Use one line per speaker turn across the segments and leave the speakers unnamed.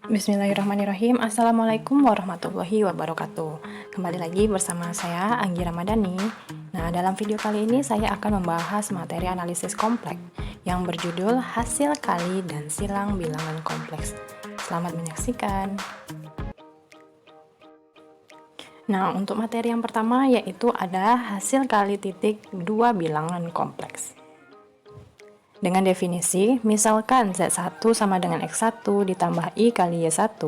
Bismillahirrahmanirrahim. Assalamualaikum warahmatullahi wabarakatuh. Kembali lagi bersama saya Anggi Ramadhani. Nah, dalam video kali ini saya akan membahas materi analisis kompleks yang berjudul hasil kali dan silang bilangan kompleks. Selamat menyaksikan. Nah, untuk materi yang pertama yaitu ada hasil kali titik dua bilangan kompleks. Dengan definisi, misalkan Z1 sama dengan X1 ditambah I kali Y1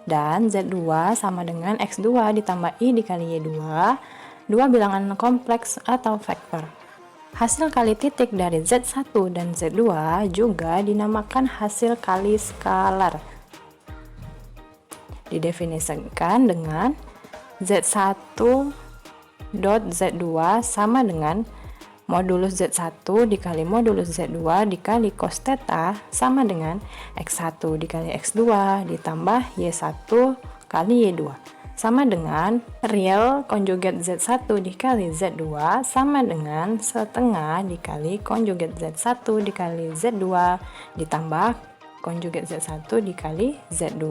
dan Z2 sama dengan X2 ditambah I dikali Y2, dua bilangan kompleks atau vektor. Hasil kali titik dari Z1 dan Z2 juga dinamakan hasil kali skalar. Didefinisikan dengan Z1 dot Z2 sama dengan modulus Z1 dikali modulus Z2 dikali cos theta sama dengan X1 dikali X2 ditambah Y1 kali Y2 sama dengan real konjugat Z1 dikali Z2 sama dengan setengah dikali konjugat Z1 dikali Z2 ditambah konjugat Z1 dikali Z2,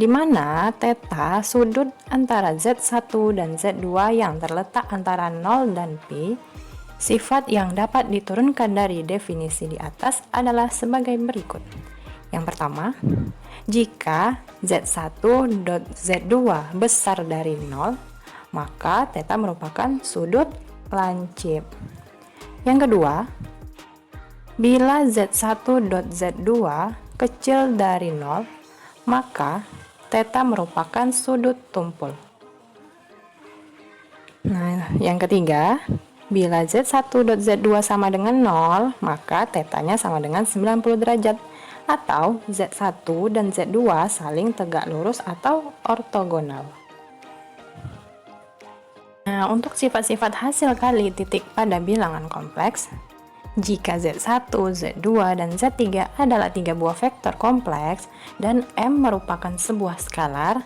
di mana theta sudut antara Z1 dan Z2 yang terletak antara 0 dan Pi. Sifat yang dapat diturunkan dari definisi di atas adalah sebagai berikut. Yang pertama, jika Z1 dot Z2 besar dari 0, maka theta merupakan sudut lancip. Yang kedua, bila Z1 dot Z2 kecil dari 0, maka theta merupakan sudut tumpul. Nah, yang ketiga, bila Z1 dot Z2 sama dengan 0, maka tetanya sama dengan 90 derajat atau Z1 dan Z2 saling tegak lurus atau ortogonal. Nah, untuk sifat-sifat hasil kali titik pada bilangan kompleks, jika Z1, Z2, dan Z3 adalah tiga buah vektor kompleks dan M merupakan sebuah skalar,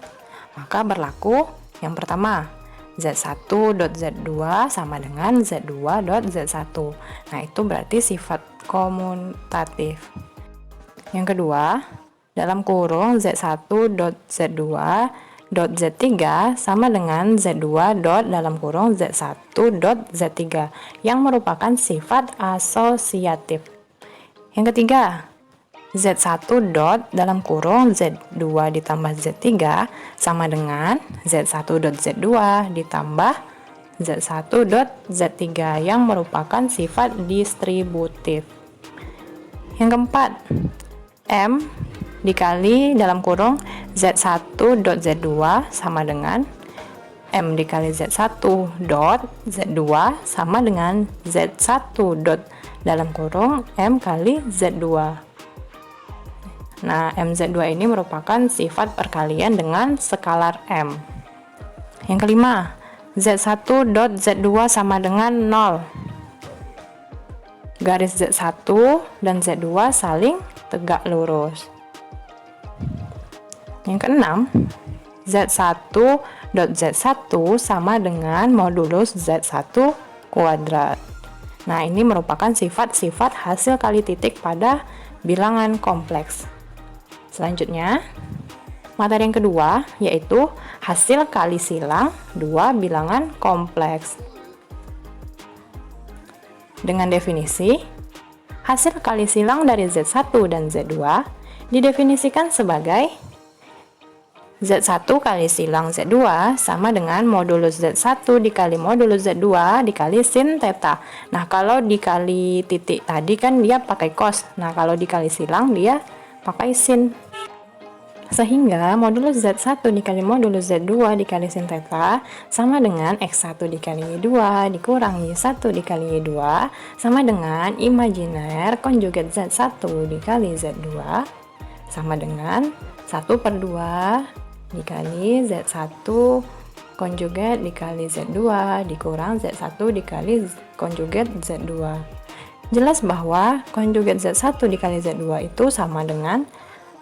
maka berlaku yang pertama, Z1 dot Z2 sama dengan Z2 dot Z1. Nah, itu berarti sifat komutatif. Yang kedua, dalam kurung Z1 dot Z2 dot Z3 sama dengan Z2 dot dalam kurung Z1 dot Z3 yang merupakan sifat asosiatif. Yang ketiga, Z1 dot dalam kurung Z2 ditambah Z3 sama dengan Z1 dot Z2 ditambah Z1 dot Z3 yang merupakan sifat distributif. Yang keempat, M dikali dalam kurung Z1 dot Z2 sama dengan M dikali Z1 dot Z2 sama dengan Z1 dot dalam kurung M kali Z2. Nah, MZ2 ini merupakan sifat perkalian dengan skalar M. Yang kelima, Z1 dot Z2 sama dengan 0. Garis Z1 dan Z2 saling tegak lurus. Yang keenam, Z1 dot Z1 sama dengan modulus Z1 kuadrat. Nah, ini merupakan sifat-sifat hasil kali titik pada bilangan kompleks. Selanjutnya, materi yang kedua yaitu hasil kali silang dua bilangan kompleks. Dengan definisi, hasil kali silang dari Z1 dan Z2 didefinisikan sebagai Z1 kali silang Z2 sama dengan modulus Z1 dikali modulus Z2 dikali sin theta. Nah, kalau dikali titik tadi kan dia pakai cos. Nah, kalau dikali silang dia pakai sin. Sehingga modulus Z1 dikali modulus Z2 dikali sin theta sama dengan X1 dikali Y2 dikurangi Y1 dikali Y2 sama dengan imajiner konjugat Z1 dikali Z2 sama dengan 1/2 dikali Z1 konjugat dikali Z2 dikurang Z1 dikali konjugat Z2. Jelas bahwa konjugat Z1 dikali Z2 itu sama dengan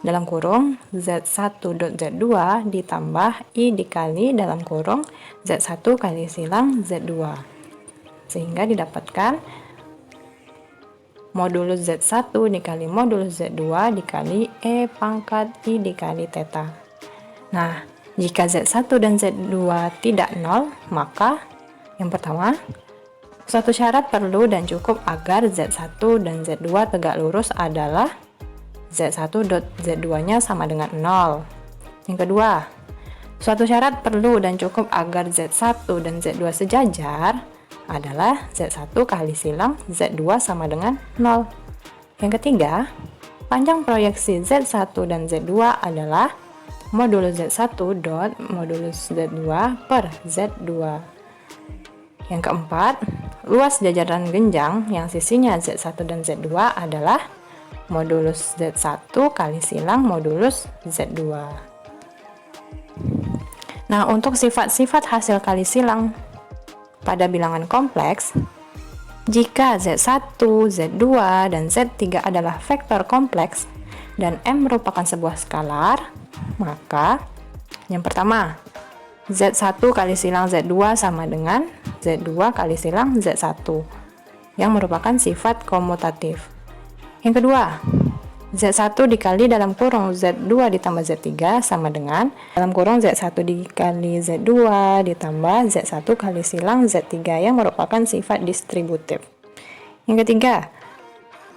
dalam kurung Z1 dot Z2 ditambah I dikali dalam kurung Z1 kali silang Z2, sehingga didapatkan modulus Z1 dikali modulus Z2 dikali E pangkat I dikali theta. Nah, jika Z1 dan Z2 tidak nol, maka yang pertama, suatu syarat perlu dan cukup agar Z1 dan Z2 tegak lurus adalah Z1 dot Z2-nya sama dengan 0. Yang kedua, suatu syarat perlu dan cukup agar Z1 dan Z2 sejajar adalah Z1 kali silang Z2 sama dengan 0. Yang ketiga, panjang proyeksi Z1 dan Z2 adalah modulus Z1 dot modulus Z2 per Z2. Yang keempat, luas jajaran genjang yang sisinya Z1 dan Z2 adalah modulus Z1 kali silang modulus Z2. Nah, untuk sifat-sifat hasil kali silang pada bilangan kompleks, jika Z1, Z2, dan Z3 adalah vektor kompleks dan M merupakan sebuah skalar, maka yang pertama, Z1 kali silang Z2 sama dengan Z2 kali silang Z1 yang merupakan sifat komutatif. Yang kedua, Z1 dikali dalam kurung Z2 ditambah Z3 sama dengan dalam kurung Z1 dikali Z2 ditambah Z1 kali silang Z3 yang merupakan sifat distributif. Yang ketiga,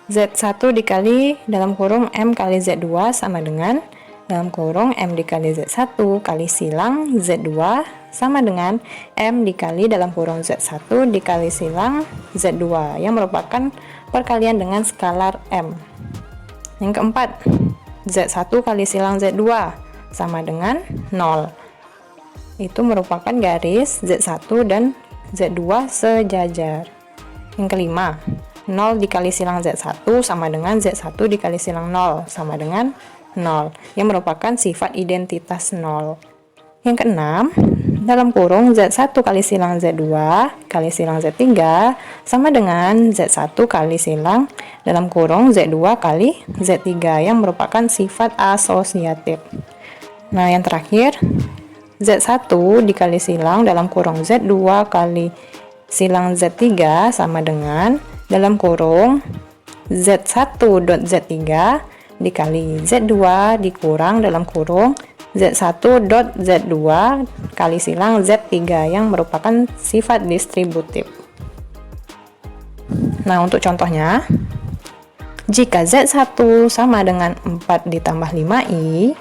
Z1 dikali dalam kurung M kali Z2 sama dengan dalam kurung M dikali Z1 kali silang Z2 sama dengan M dikali dalam kurung Z1 dikali silang Z2 yang merupakan perkalian dengan skalar M. Yang keempat, Z1 kali silang Z2 sama dengan 0. Itu merupakan garis Z1 dan Z2 sejajar. Yang kelima, 0 dikali silang Z1 sama dengan Z1 dikali silang 0 sama dengan 0 yang merupakan sifat identitas 0. Yang keenam, dalam kurung Z1 kali silang Z2 kali silang Z3 sama dengan Z1 kali silang dalam kurung Z2 kali Z3 yang merupakan sifat asosiatif. Nah, yang terakhir, Z1 dikali silang dalam kurung Z2 kali silang Z3 sama dengan dalam kurung Z1 dot Z3 dikali Z2 dikurang dalam kurung Z1 dot Z2 kali silang Z3 yang merupakan sifat distributif. Nah, untuk contohnya, jika Z1 sama dengan 4 ditambah 5i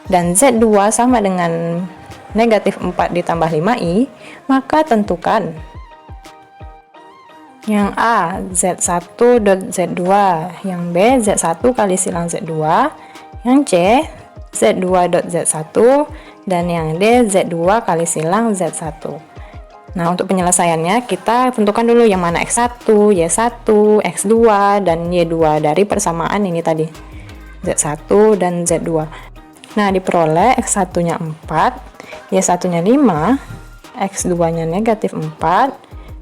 dan Z2 sama dengan negatif 4 ditambah 5i, maka tentukan yang A, Z1 dot Z2, yang B, Z1 kali silang Z2, yang C, Z2 dot Z1, dan yang D, Z2 kali silang Z1. Nah, untuk penyelesaiannya kita tentukan dulu yang mana X1, Y1, X2, dan Y2 dari persamaan ini tadi, Z1 dan Z2. Nah, diperoleh X1-nya 4, Y1-nya 5, X2-nya negatif 4,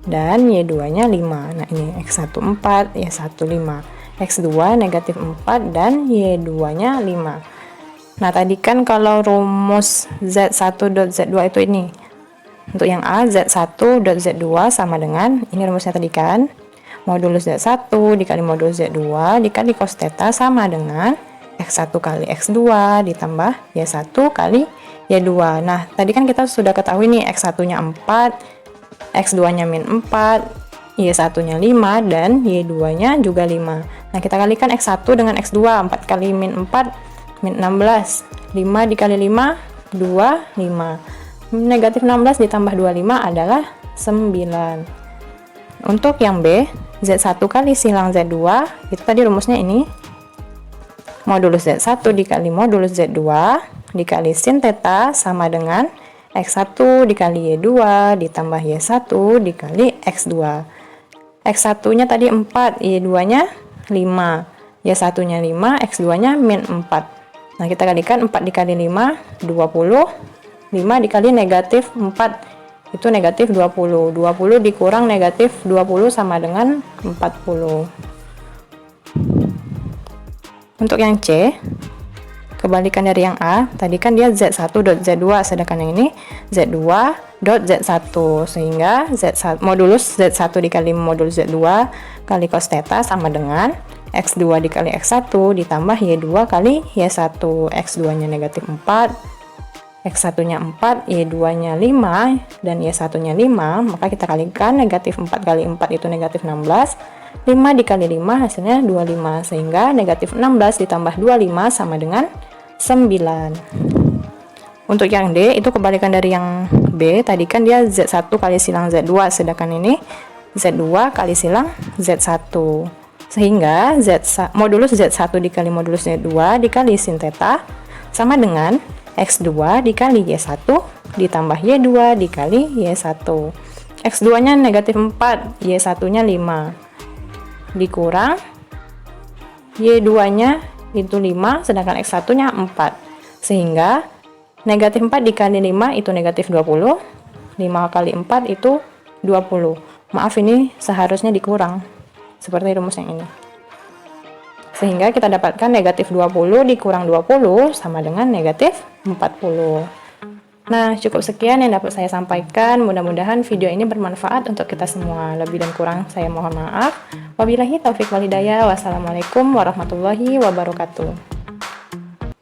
dan Y2-nya 5. Nah, ini X1 4, Y1 5, X2 negatif 4, dan Y2-nya 5. Nah, tadi kan kalau rumus Z1 dot Z2 itu ini. Untuk yang A, Z1 dot Z2 sama dengan, ini rumusnya tadi kan, modulus Z1 dikali modulus Z2 dikali cos theta sama dengan X1 kali X2 ditambah Y1 kali Y2. Nah, tadi kan kita sudah ketahui nih X1-nya 4, X2-nya min 4, Y1-nya 5, dan Y2-nya juga 5. Nah, kita kalikan X1 dengan X2, 4 kali min 4, min 16, 5 dikali 5, 25. Negatif 16 ditambah 25 adalah 9. Untuk yang B, Z1 kali silang Z2, itu tadi rumusnya ini. Modulus Z1 dikali modulus Z2 dikali sin theta sama dengan X1 dikali Y2 ditambah Y1 dikali X2. X1-nya tadi 4, Y2-nya 5, Y1-nya 5, X2-nya min 4. Nah, kita kalikan 4 dikali 5, 20. 5 dikali negatif 4, itu negatif 20. 20 dikurang negatif 20 sama dengan 40. Untuk yang C, kebalikan dari yang A, tadi kan dia Z1.Z2, sedangkan yang ini Z2.Z1, sehingga modulus Z1 dikali modulus Z2 kali cos theta sama dengan X2 dikali X1 ditambah Y2 kali Y1. X2 nya negatif 4, X1 nya 4, Y2 nya 5, dan Y1 nya 5, maka kita kalikan negatif 4 kali 4 itu negatif 16, 5 dikali 5 hasilnya 25, sehingga negatif 16 ditambah 25 sama dengan 9. Untuk yang D itu kebalikan dari yang B, tadi kan dia Z1 kali silang Z2, sedangkan ini Z2 kali silang Z1, sehingga modulus Z1 dikali modulus Z2 dikali sin theta sama dengan X2 dikali Y1 ditambah Y2 dikali Y1. X2 nya negatif 4, Y1 nya 5, dikurang Y2 nya itu 5, sedangkan X1 nya 4, sehingga negatif 4 dikali 5 itu negatif 20, 5 kali 4 itu 20. Maaf, ini seharusnya dikurang seperti rumus yang ini, sehingga kita dapatkan negatif 20 dikurang 20 sama dengan negatif 40. Nah, cukup sekian yang dapat saya sampaikan. Mudah-mudahan video ini bermanfaat untuk kita semua. Lebih dan kurang saya mohon maaf. Wabillahi taufiq walhidayah. Wassalamualaikum warahmatullahi wabarakatuh.